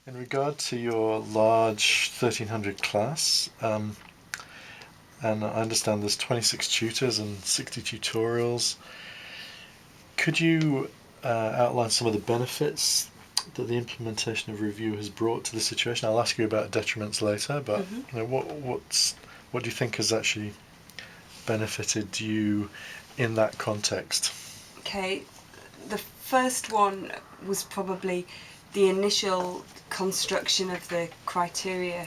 In regard to your large 1300 class, and I understand there's 26 tutors and 60 tutorials, could you outline some of the benefits that the implementation of Review has brought to the situation? I'll ask you about detriments later, but what do you think has actually benefited you in that context? Okay, the first one was probably the initial construction of the criteria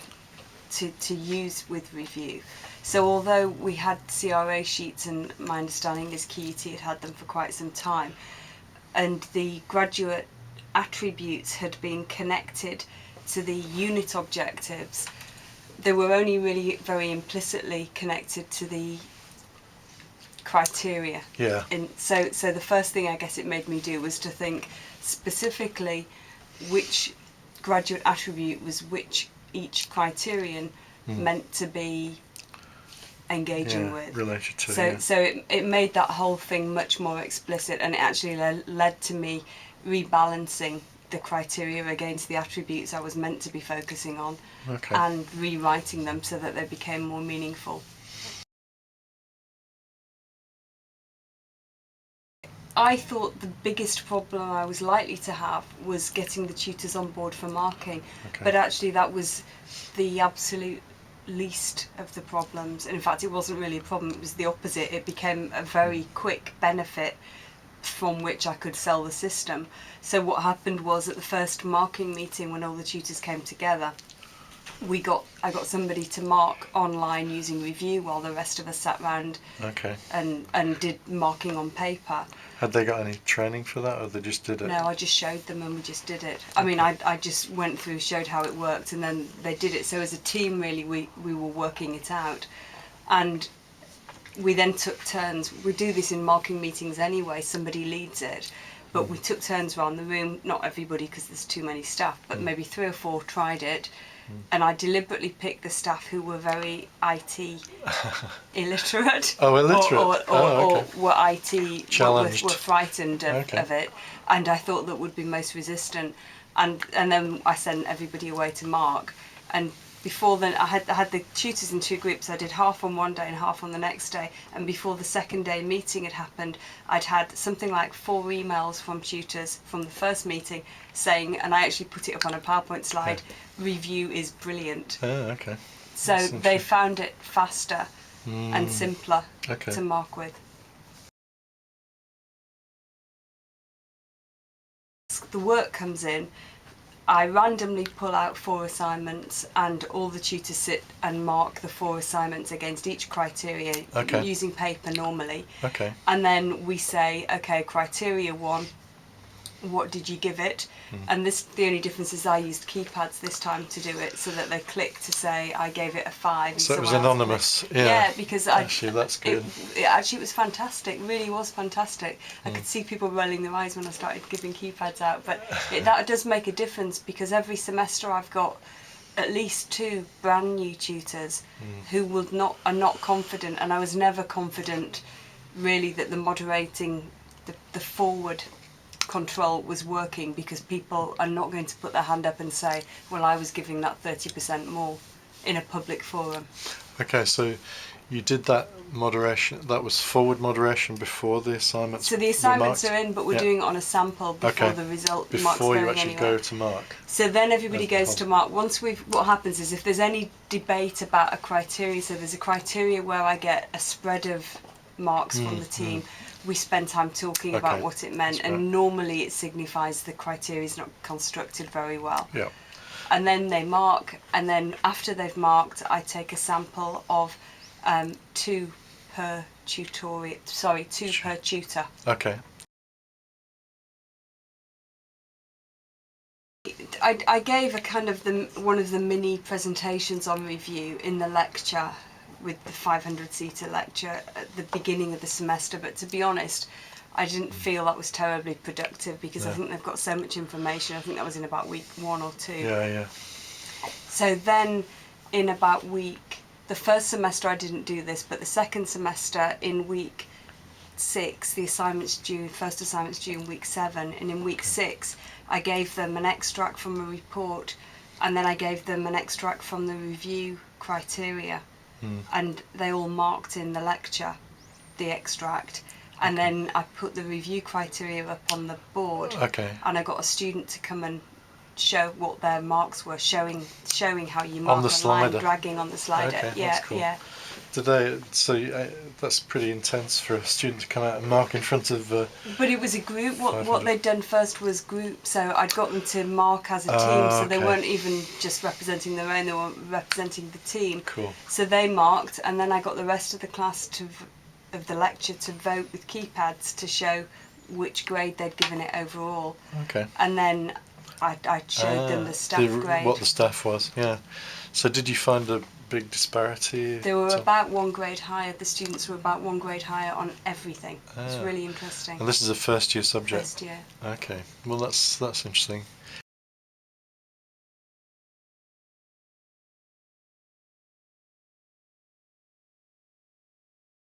to use with Review. So although we had CRA sheets, and my understanding is QUT had had them for quite some time, and the graduate attributes had been connected to the unit objectives, they were only really very implicitly connected to the criteria. Yeah. And so the first thing I guess it made me do was to think specifically which graduate attribute was which each criterion meant to be engaging with. Related to. So it made that whole thing much more explicit, and it actually led to me rebalancing the criteria against the attributes I was meant to be focusing on, and rewriting them so that they became more meaningful. I thought the biggest problem I was likely to have was getting the tutors on board for marking, but actually that was the absolute least of the problems. And in fact, it wasn't really a problem, it was the opposite. It became a very quick benefit from which I could sell the system. So what happened was, at the first marking meeting, when all the tutors came together, I got somebody to mark online using Review while the rest of us sat round and did marking on paper. Had they got any training for that, or they just did it? No, I just showed them and we just did it. I mean, I just went through, showed how it worked, and then they did it. So as a team, really, we were working it out. And we then took turns. We do this in marking meetings anyway, somebody leads it. But we took turns around the room, not everybody because there's too many staff, but maybe 3 or 4 tried it. And I deliberately picked the staff who were very IT illiterate. Oh, illiterate. Or were IT challenged, were frightened of it, and I thought that would be most resistant. And then I sent everybody away to mark. And before then, I had the tutors in 2 groups. I did half on one day and half on the next day. And before the second day meeting had happened, I'd had something like 4 emails from tutors from the first meeting saying, and I actually put it up on a PowerPoint slide, Review is brilliant. So they found it faster and simpler to mark with. The work comes in. I randomly pull out 4 assignments, and all the tutors sit and mark the 4 assignments against each criteria using paper normally. And then we say, okay, criteria 1, what did you give it? And the only difference is I used keypads this time to do it, so that they click to say I gave it a 5. So it was anonymous. Yeah, because actually that's good. It was fantastic. It really was fantastic. I could see people rolling their eyes when I started giving keypads out, but that does make a difference, because every semester I've got at least 2 brand new tutors who are not confident, and I was never confident really that the moderating, the forward control was working, because people are not going to put their hand up and say, well, I was giving that 30% more in a public forum. Okay, so you did that moderation, that was forward moderation before the assignments. So the assignments are in, but we're doing it on a sample before the result marks before going you actually anywhere. go to mark. So then everybody goes to mark. Once what happens is, if there's any debate about a criteria, so there's a criteria where I get a spread of marks from the team, we spend time talking about what it meant, and normally it signifies the criteria is not constructed very well. And then they mark, and then after they've marked, I take a sample of 2 per tutorial. Sorry, 2 per tutor. I gave a kind of one of the mini presentations on Review in the lecture, with the 500-seater lecture at the beginning of the semester, but to be honest, I didn't feel that was terribly productive, because I think they've got so much information. I think that was in about week 1 or 2. So then in about the first semester I didn't do this, but the second semester, in week 6, the first assignment's due in week 7, and in week 6 I gave them an extract from a report and then I gave them an extract from the review criteria, Hmm. and they all marked in the lecture the extract, and then I put the review criteria up on the board, Okay. and I got a student to come and show what their marks were, showing how you On mark the a line, slider. dragging on the slider. Okay, Yeah, that's cool. yeah. Did they? So that's pretty intense for a student to come out and mark in front of. But it was a group. What 500. they'd done first was group, so I'd got them to mark as a team, Ah, so they okay. weren't even just representing their own, they were representing the team. Cool. So they marked, and then I got the rest of the class of the lecture to vote with keypads to show which grade they'd given it overall. Okay. And then I showed them the staff grade. What the staff was. Yeah. So did you find a big disparity? They were about 1 grade higher. The students were about 1 grade higher on everything. It's Ah. really interesting. And this is a first year subject. First year. Okay. Well, that's interesting.